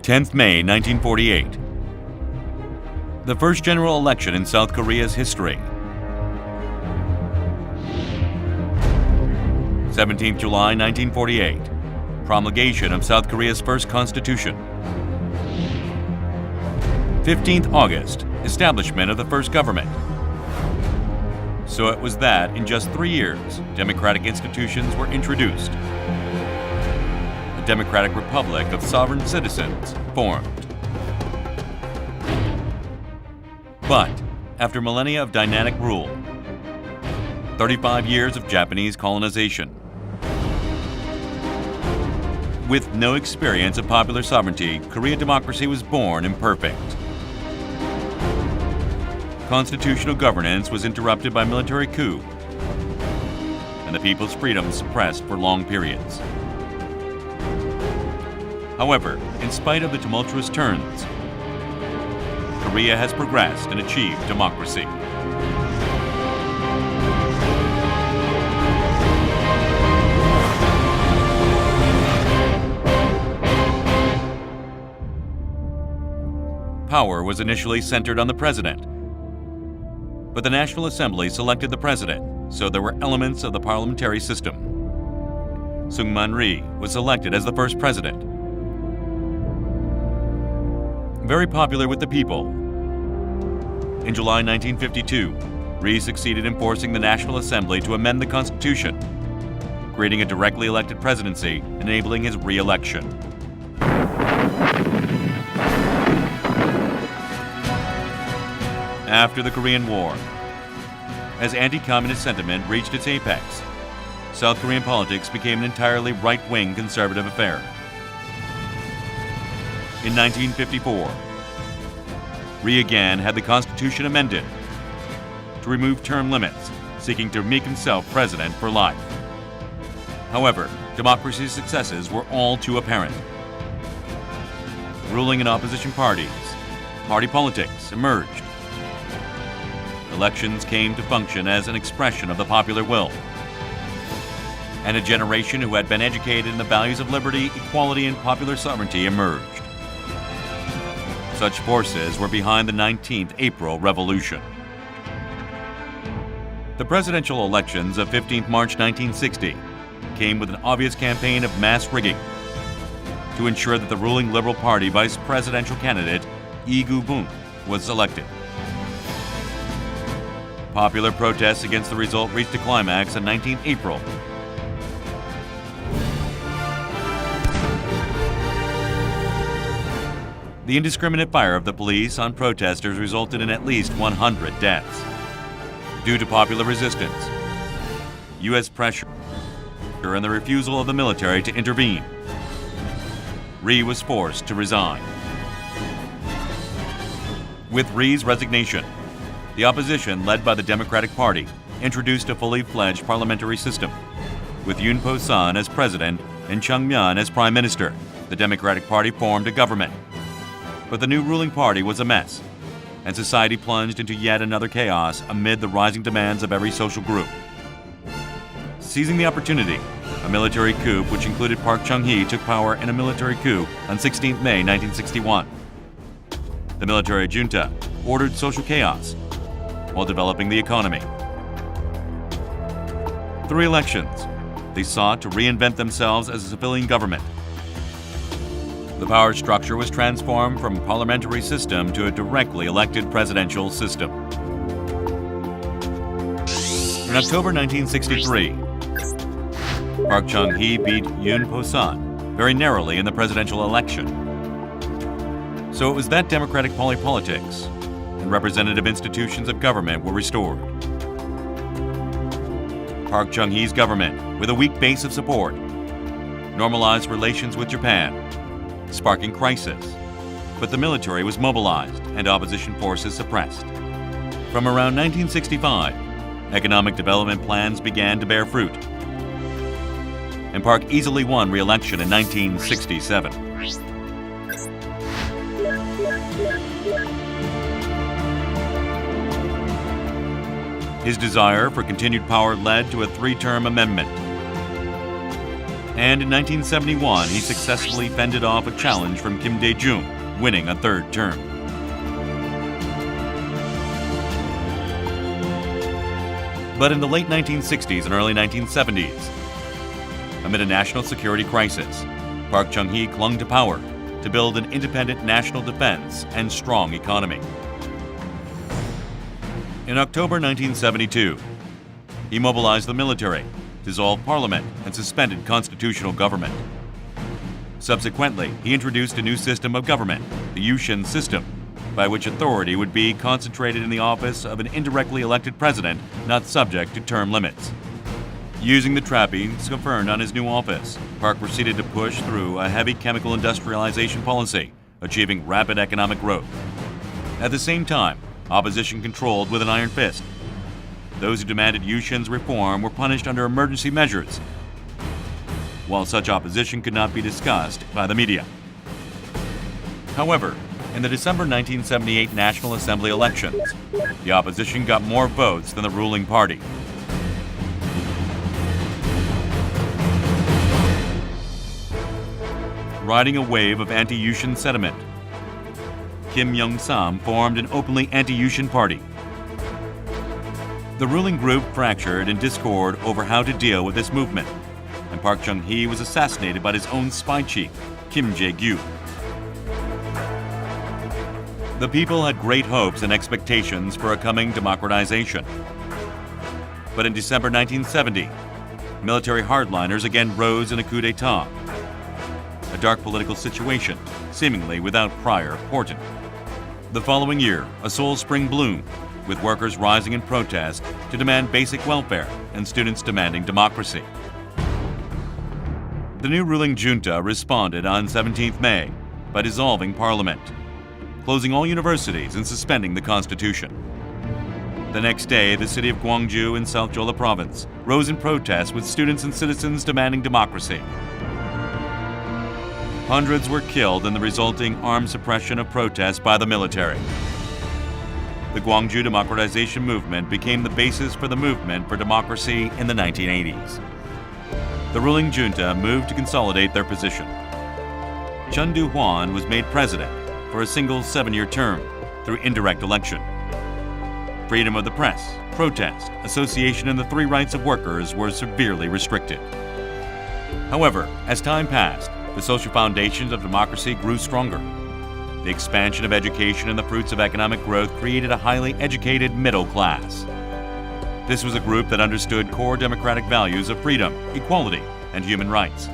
10th May 1948. The first general election in South Korea's history. 17th July 1948. Promulgation of South Korea's first constitution. 15th August. Establishment of the first government. So it was that, in just 3 years, democratic institutions were introduced. A democratic republic of sovereign citizens formed. But, after millennia of dynastic rule, 35 years of Japanese colonization, with no experience of popular sovereignty, Korean democracy was born imperfect. Constitutional governance was interrupted by military coup, and the people's freedoms suppressed for long periods. However, in spite of the tumultuous turns, Korea has progressed and achieved democracy. Power was initially centered on the president, but the National Assembly selected the president, so there were elements of the parliamentary system. Sungman Rhee was elected as the first president. Very popular with the people. In July 1952, Rhee succeeded in forcing the National Assembly to amend the Constitution, creating a directly elected presidency, enabling his re-election. After the Korean War, as anti-communist sentiment reached its apex, South Korean politics became an entirely right-wing conservative affair. In 1954, Rhee again had the Constitution amended to remove term limits, seeking to make himself president for life. However, democracy's successes were all too apparent. Ruling and opposition party politics emerged. Elections came to function as an expression of the popular will, and a generation who had been educated in the values of liberty, equality, and popular sovereignty emerged. Such forces were behind the 19th April Revolution. The presidential elections of 15th March 1960 came with an obvious campaign of mass rigging to ensure that the ruling Liberal Party vice presidential candidate, Lee Gu-bum, was elected. Popular protests against the result reached a climax on 19 April. The indiscriminate fire of the police on protesters resulted in at least 100 deaths. Due to popular resistance, U.S. pressure, and the refusal of the military to intervene, Rhee was forced to resign. With Rhee's resignation, the opposition, led by the Democratic Party, introduced a fully fledged parliamentary system, with Yoon Po-sun as president and Chung Myeon as prime minister. The Democratic Party formed a government. But the new ruling party was a mess, and society plunged into yet another chaos amid the rising demands of every social group. Seizing the opportunity, a military coup which included Park Chung-hee took power in a military coup on 16 May 1961. The military junta ordered social chaos while developing the economy. Through elections, they sought to reinvent themselves as a civilian government. The power structure was transformed from a parliamentary system to a directly elected presidential system. In October 1963, Park Chung-hee beat Yoon Po-sun very narrowly in the presidential election. So it was that democratic politics and representative institutions of government were restored. Park Chung-hee's government, with a weak base of support, normalized relations with Japan, sparking crisis, but the military was mobilized and opposition forces suppressed. From around 1965, economic development plans began to bear fruit, and Park easily won re-election in 1967. His desire for continued power led to a 3-term amendment. And in 1971, he successfully fended off a challenge from Kim Dae-jung, winning a third term. But in the late 1960s and early 1970s, amid a national security crisis, Park Chung-hee clung to power to build an independent national defense and strong economy. In October 1972, he mobilized the military, dissolved parliament, and suspended constitutional government. Subsequently, he introduced a new system of government, the Yushin system, by which authority would be concentrated in the office of an indirectly elected president not subject to term limits. Using the trappings conferred on his new office, Park proceeded to push through a heavy chemical industrialization policy, achieving rapid economic growth. At the same time, opposition controlled with an iron fist. Those who demanded Yushin's reform were punished under emergency measures, while such opposition could not be discussed by the media. However, in the December 1978 National Assembly elections, the opposition got more votes than the ruling party. Riding a wave of anti-Yushin sentiment, Kim Young-sam formed an openly anti-Yushin party. The ruling group fractured in discord over how to deal with this movement, and Park Chung-hee was assassinated by his own spy chief, Kim Jae-gyu. The people had great hopes and expectations for a coming democratization. But in December 1970, military hardliners again rose in a coup d'etat, a dark political situation, seemingly without prior portent. The following year, a Seoul spring bloomed, with workers rising in protest to demand basic welfare and students demanding democracy. The new ruling junta responded on 17th May by dissolving parliament, closing all universities and suspending the constitution. The next day, the city of Gwangju in South Jeolla province rose in protest with students and citizens demanding democracy. Hundreds were killed in the resulting armed suppression of protests by the military. The Gwangju democratization movement became the basis for the movement for democracy in the 1980s. The ruling junta moved to consolidate their position. Chun Doo-hwan was made president for a single 7-year term through indirect election. Freedom of the press, protest, association, and the 3 rights of workers were severely restricted. However, as time passed, the social foundations of democracy grew stronger. The expansion of education and the fruits of economic growth created a highly educated middle class. This was a group that understood core democratic values of freedom, equality, and human rights.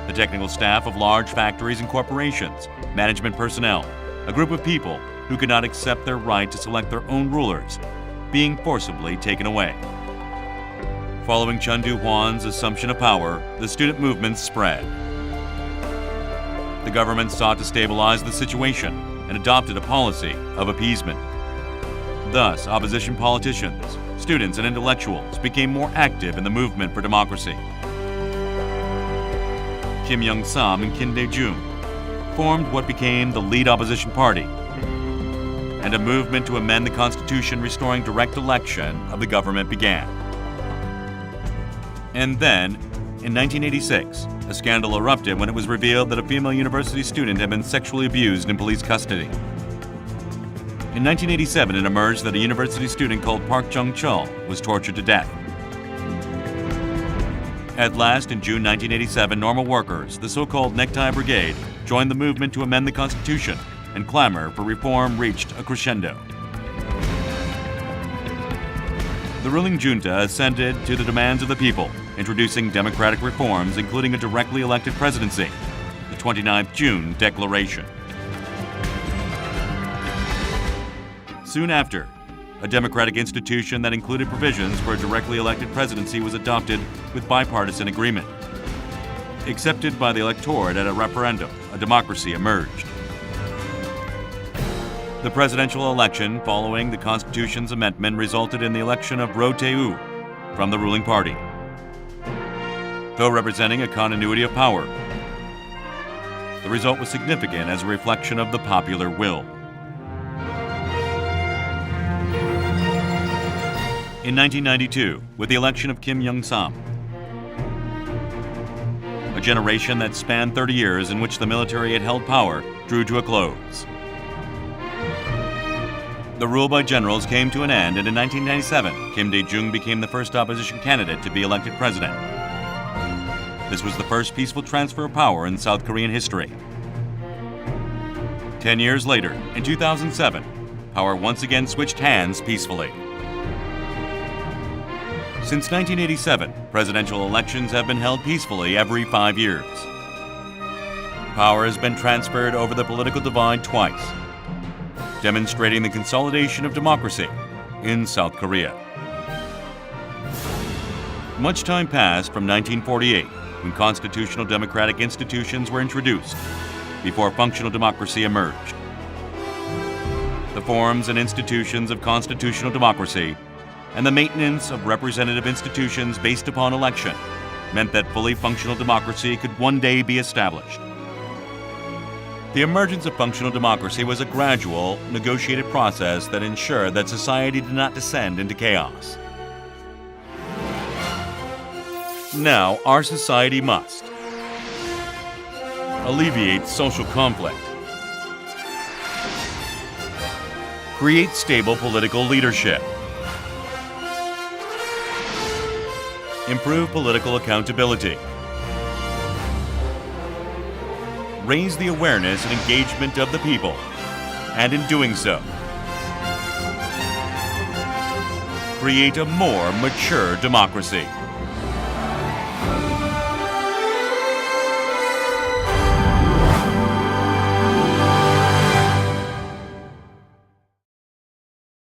The technical staff of large factories and corporations, management personnel, a group of people who could not accept their right to select their own rulers, being forcibly taken away. Following Chun Doo-hwan's assumption of power, the student movement spread. The government sought to stabilize the situation and adopted a policy of appeasement. Thus, opposition politicians, students, and intellectuals became more active in the movement for democracy. Kim Young-sam and Kim Dae-jung formed what became the lead opposition party, and a movement to amend the constitution restoring direct election of the government began. And then, in 1986, a scandal erupted when it was revealed that a female university student had been sexually abused in police custody. In 1987, it emerged that a university student called Park Jung-chul was tortured to death. At last, in June 1987, normal workers, the so-called Necktie Brigade, joined the movement to amend the Constitution, and clamor for reform reached a crescendo. The ruling junta assented to the demands of the people, introducing democratic reforms, including a directly elected presidency, the 29th June Declaration. Soon after, a democratic institution that included provisions for a directly elected presidency was adopted with bipartisan agreement. Accepted by the electorate at a referendum, a democracy emerged. The presidential election following the Constitution's amendment resulted in the election of Roh Tae-woo from the ruling party. Though representing a continuity of power, the result was significant as a reflection of the popular will. In 1992, with the election of Kim Young-sam, a A generation that spanned 30 years in which the military had held power drew to a close. The rule by generals came to an end, and in 1997, Kim Dae-jung became the first opposition candidate to be elected president. This was the first peaceful transfer of power in South Korean history. 10 years later, in 2007, power once again switched hands peacefully. Since 1987, presidential elections have been held peacefully every 5 years. Power has been transferred over the political divide twice, demonstrating the consolidation of democracy in South Korea. Much time passed from 1948, when constitutional democratic institutions were introduced, before functional democracy emerged. The forms and institutions of constitutional democracy and the maintenance of representative institutions based upon election meant that fully functional democracy could one day be established. The emergence of functional democracy was a gradual, negotiated process that ensured that society did not descend into chaos. Now, our society must alleviate social conflict, create stable political leadership, improve political accountability, raise the awareness and engagement of the people, and in doing so, create a more mature democracy.